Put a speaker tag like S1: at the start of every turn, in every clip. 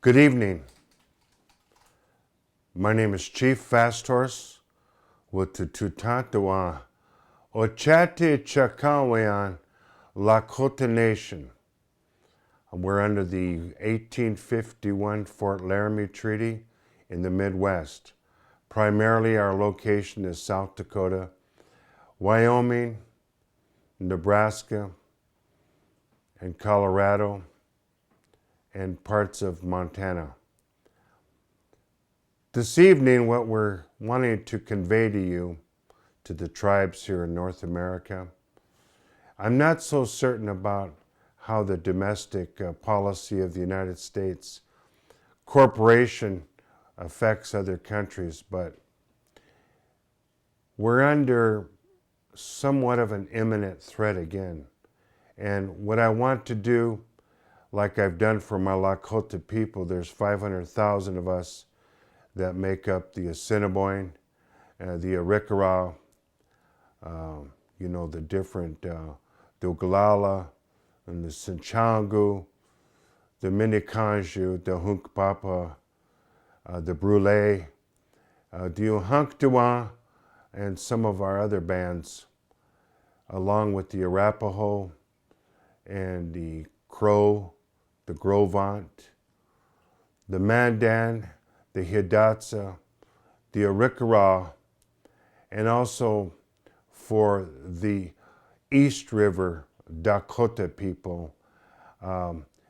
S1: Good evening. My name is Chief Fast Horse with the Tutantawa Ochate Chakawayan Lakota Nation. We're under the 1851 Fort Laramie Treaty in the Midwest. Primarily our location is South Dakota, Wyoming, Nebraska, and Colorado, and parts of Montana. This evening, what we're wanting to convey to you, to the tribes here in North America, I'm not so certain about how the domestic policy of the United States corporation affects other countries, but we're under somewhat of an imminent threat again. And what I want to do, like I've done for my Lakota people, there's 500,000 of us that make up the Assiniboine, the Arikara, the different, the Oglala, and the Sinchangu, the Minikanju, the Hunkpapa, the Brule, the Uhunktuwa, and some of our other bands, along with the Arapaho and the Crow, the Grovant, the Mandan, the Hidatsa, the Arikara, and also for the East River Dakota people.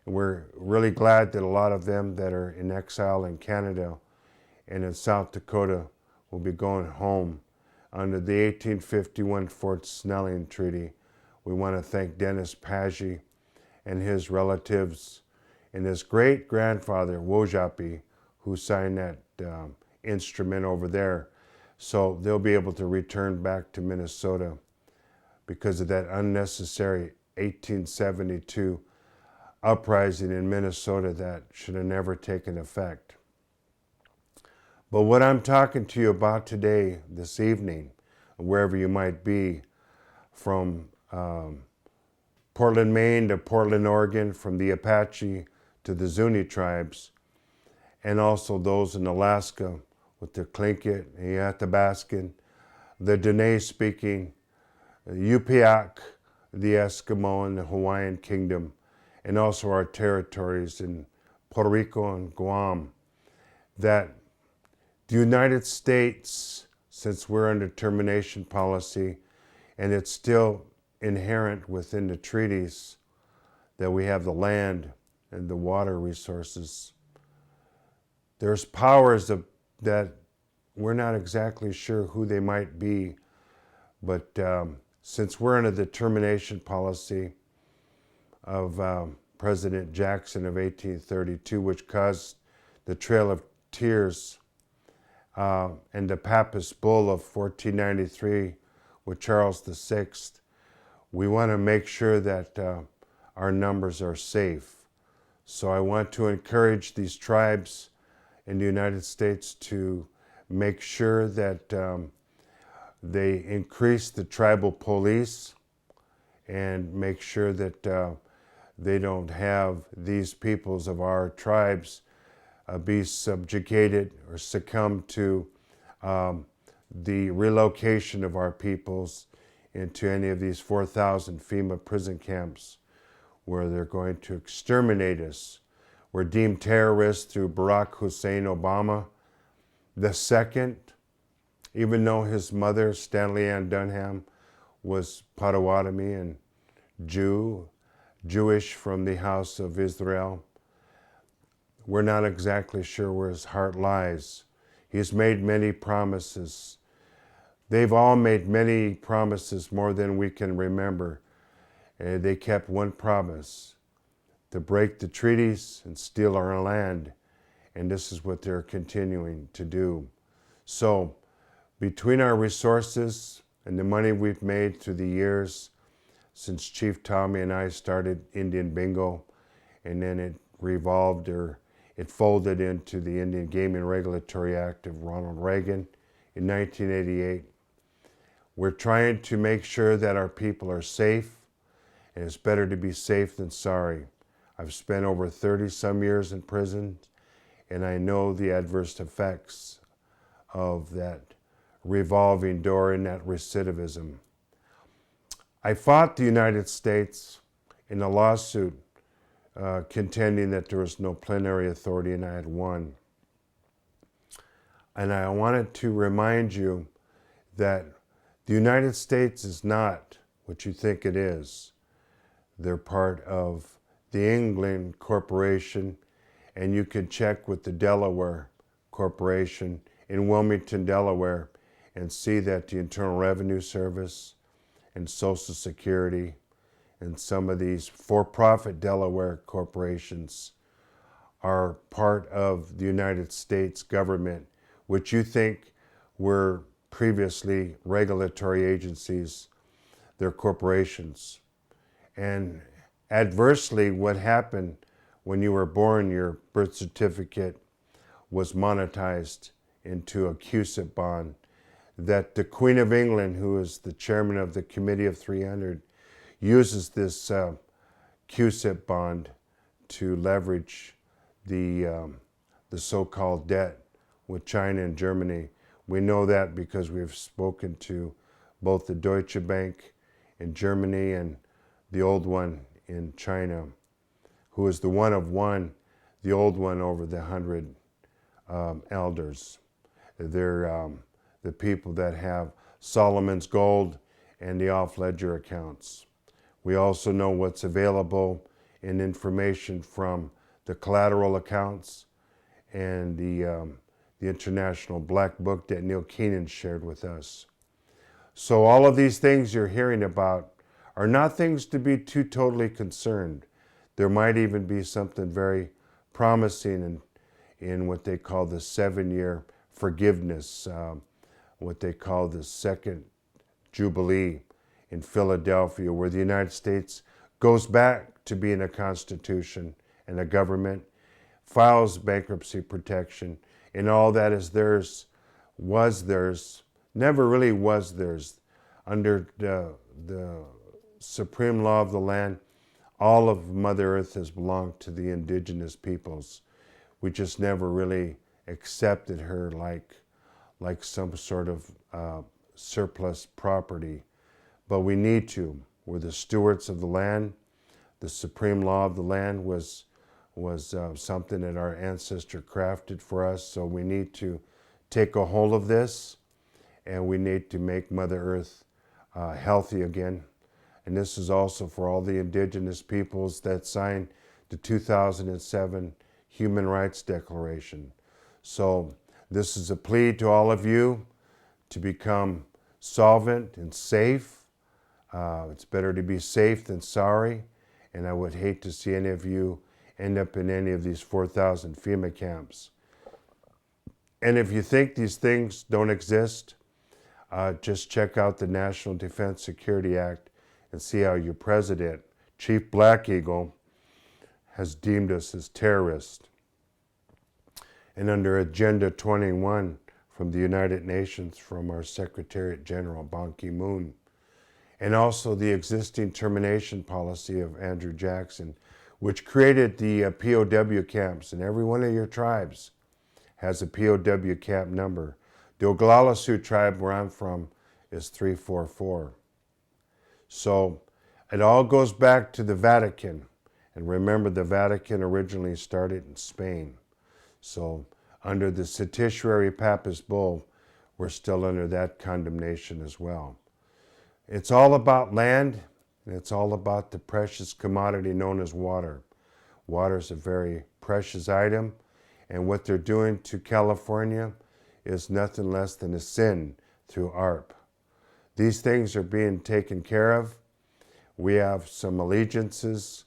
S1: We're really glad that a lot of them that are in exile in Canada and in South Dakota will be going home under the 1851 Fort Snelling Treaty. We want to thank Dennis Paggi and his relatives and his great-grandfather, Wojapi, who signed that instrument over there. So they'll be able to return back to Minnesota because of that unnecessary 1872 uprising in Minnesota that should have never taken effect. But what I'm talking to you about today, this evening, wherever you might be, from Portland, Maine to Portland, Oregon, from the Apache to the Zuni tribes, and also those in Alaska with the Tlingit, the Athabaskan, the Dene-speaking, Yupiaq, the Eskimo, and the Hawaiian Kingdom, and also our territories in Puerto Rico and Guam, that the United States, since we're under termination policy, and it's still inherent within the treaties that we have the land and the water resources, there's powers that we're not exactly sure who they might be, but since we're under the termination policy of President Jackson of 1832, which caused the Trail of Tears and the Papist Bull of 1493 with Charles VI, we want to make sure that our numbers are safe. So I want to encourage these tribes in the United States to make sure that they increase the tribal police and make sure that they don't have these peoples of our tribes be subjugated or succumb to the relocation of our peoples into any of these 4,000 FEMA prison camps where they're going to exterminate us. We're deemed terrorists through Barack Hussein Obama II, even though his mother, Stanley Ann Dunham, was Potawatomi and Jewish from the house of Israel. We're not exactly sure where his heart lies. He's made many promises. They've all made many promises, more than we can remember. And they kept one promise: to break the treaties and steal our land. And this is what they're continuing to do. So between our resources and the money we've made through the years since Chief Tommy and I started Indian Bingo, and then it revolved, or it folded into the Indian Gaming Regulatory Act of Ronald Reagan in 1988. We're trying to make sure that our people are safe, and it's better to be safe than sorry. I've spent over 30 some years in prison, and I know the adverse effects of that revolving door and that recidivism. I fought the United States in a lawsuit contending that there was no plenary authority, and I had won. And I wanted to remind you that the United States is not what you think it is. They're part of the England Corporation, and you can check with the Delaware Corporation in Wilmington, Delaware, and see that the Internal Revenue Service and Social Security and some of these for-profit Delaware corporations are part of the United States government, which you think were previously regulatory agencies. They're corporations. And adversely, what happened when you were born, your birth certificate was monetized into a CUSIP bond that the Queen of England, who is the chairman of the Committee of 300, uses this CUSIP bond to leverage the so-called debt with China and Germany. We know that because we've spoken to both the Deutsche Bank in Germany and the old one in China, who is the one of one, the old one over the 100 elders. They're the people that have Solomon's gold and the off-ledger accounts. We also know what's available in information from the collateral accounts and the International Black Book that Neil Keenan shared with us. So all of these things you're hearing about are not things to be too totally concerned. There might even be something very promising in what they call the 7-year forgiveness, what they call the Second Jubilee in Philadelphia, where the United States goes back to being a constitution and a government, files bankruptcy protection, and all that is theirs, was theirs, never really was theirs. Under the supreme law of the land, all of Mother Earth has belonged to the indigenous peoples. We just never really accepted her like some sort of surplus property. But we need to. We're the stewards of the land. The supreme law of the land was something that our ancestor crafted for us, so we need to take a hold of this, and we need to make Mother Earth healthy again. And this is also for all the indigenous peoples that signed the 2007 Human Rights Declaration. So this is a plea to all of you to become solvent and safe. It's better to be safe than sorry, and I would hate to see any of you end up in any of these 4,000 FEMA camps. And if you think these things don't exist, just check out the National Defense Security Act and see how your president, Chief Black Eagle, has deemed us as terrorists. And under Agenda 21 from the United Nations, from our Secretary General, Ban Ki-moon, and also the existing termination policy of Andrew Jackson, which created the POW camps, and every one of your tribes has a POW camp number. The Oglala Sioux tribe, where I'm from, is 344. So it all goes back to the Vatican. And remember, the Vatican originally started in Spain. So under the Seditiary Papist Bull, we're still under that condemnation as well. It's all about land, and it's all about the precious commodity known as water. Water is a very precious item, and what they're doing to California is nothing less than a sin through ARP. These things are being taken care of. We have some allegiances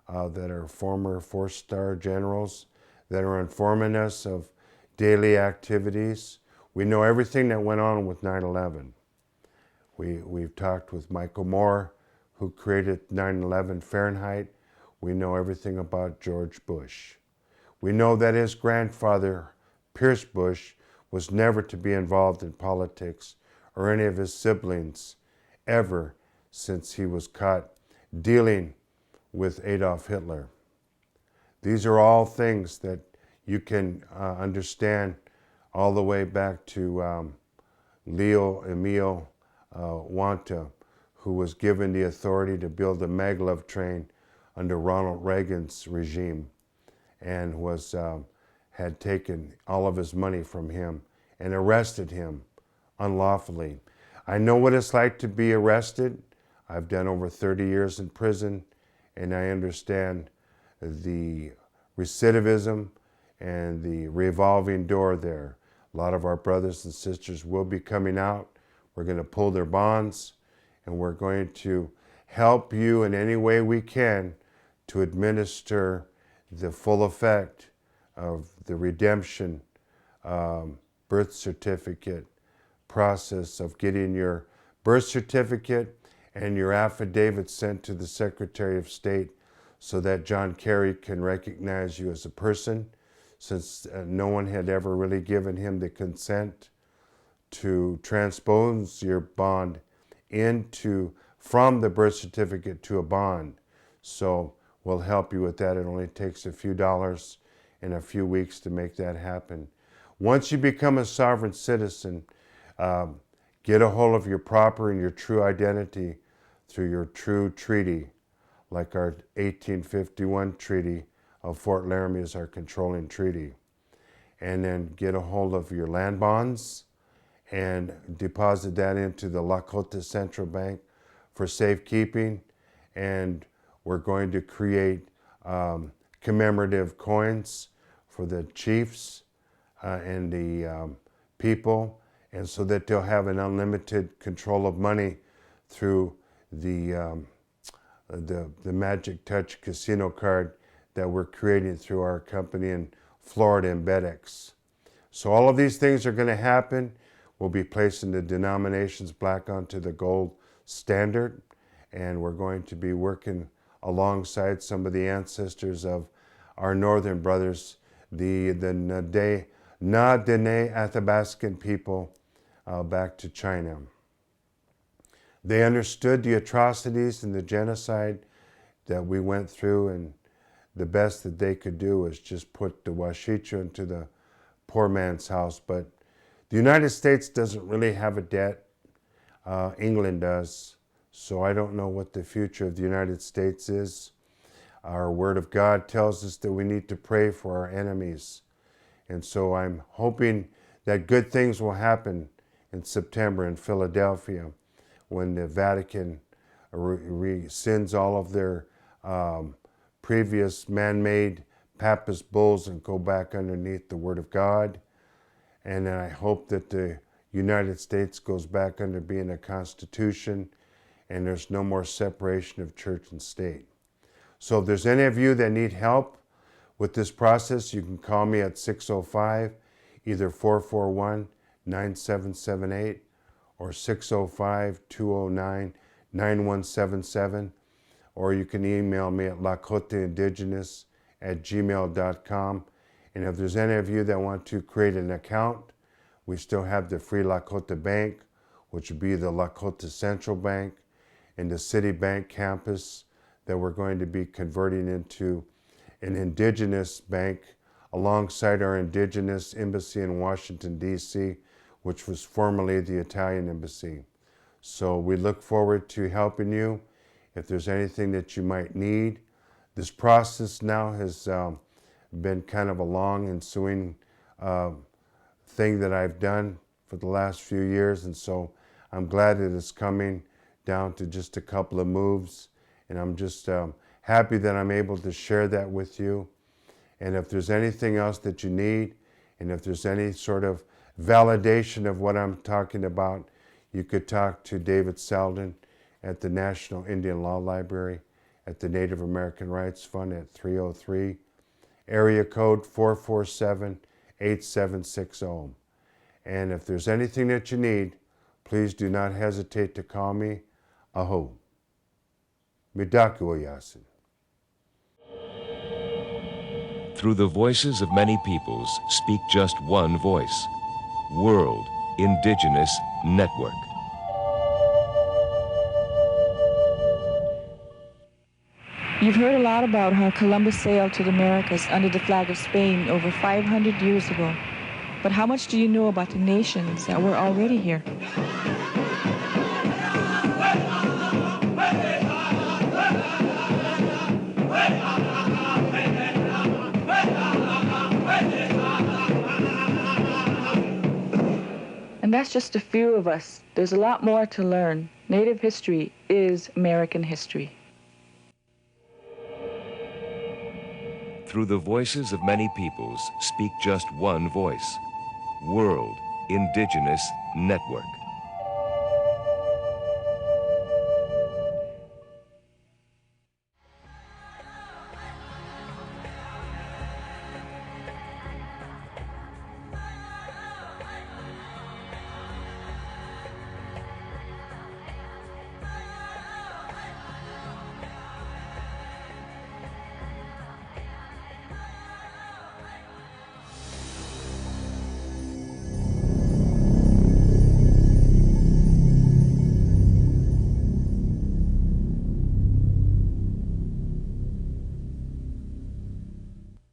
S1: that are former 4-star generals that are informing us of daily activities. We know everything that went on with 9/11. We've talked with Michael Moore, who created 9/11 Fahrenheit. We know everything about George Bush. We know that his grandfather, Pierce Bush, was never to be involved in politics, or any of his siblings, ever since he was caught dealing with Adolf Hitler. These are all things that you can understand all the way back to Leo Emile Wanta, who was given the authority to build the maglev train under Ronald Reagan's regime, and was had taken all of his money from him and arrested him unlawfully. I know what it's like to be arrested. I've done over 30 years in prison, and I understand the recidivism and the revolving door there. A lot of our brothers and sisters will be coming out. We're going to pull their bonds, and we're going to help you in any way we can to administer the full effect of the redemption birth certificate process of getting your birth certificate and your affidavit sent to the Secretary of State so that John Kerry can recognize you as a person, since no one had ever really given him the consent to transpose your bond from the birth certificate to a bond. So we'll help you with that. It only takes a few dollars and a few weeks to make that happen. Once you become a sovereign citizen, get a hold of your proper and your true identity through your true treaty, like our 1851 Treaty of Fort Laramie is our controlling treaty. And then get a hold of your land bonds and deposit that into the Lakota Central Bank for safekeeping. And we're going to create commemorative coins for the chiefs and the people, and so that they'll have an unlimited control of money through the Magic Touch casino card that we're creating through our company in Florida, Embedex. So all of these things are going to happen. We'll be placing the denominations black onto the gold standard, and we're going to be working alongside some of the ancestors of our northern brothers, the Na-Dene Athabascan people back to China. They understood the atrocities and the genocide that we went through, and the best that they could do was just put the Washichu into the poor man's house. But the United States doesn't really have a debt. England does. So I don't know what the future of the United States is. Our Word of God tells us that we need to pray for our enemies. And so I'm hoping that good things will happen in September in Philadelphia when the Vatican rescinds all of their previous man-made papist bulls and go back underneath the Word of God. And then I hope that the United States goes back under being a constitution and there's no more separation of church and state. So if there's any of you that need help with this process, you can call me at 605, either 441-9778 or 605-209-9177, or you can email me at LakotaIndigenous@gmail.com. And if there's any of you that want to create an account, we still have the free Lakota Bank, which would be the Lakota Central Bank, and the City Bank campus that we're going to be converting into an Indigenous bank alongside our Indigenous embassy in Washington, D.C., which was formerly the Italian embassy. So we look forward to helping you if there's anything that you might need. This process now has been kind of a long ensuing thing that I've done for the last few years, and so I'm glad that it's coming down to just a couple of moves, and I'm just happy that I'm able to share that with you. And if there's anything else that you need, and if there's any sort of validation of what I'm talking about, you could talk to David Selden at the National Indian Law Library at the Native American Rights Fund at 303, area code 447-8760. And if there's anything that you need, please do not hesitate to call me. Aho. Midaku Oyasin.
S2: Through the voices of many peoples, speak just one voice. World Indigenous Network.
S3: You've heard a lot about how Columbus sailed to the Americas under the flag of Spain over 500 years ago. But how much do you know about the nations that were already here? And that's just a few of us. There's a lot more to learn. Native history is American history.
S2: Through the voices of many peoples, speak just one voice. World Indigenous Network.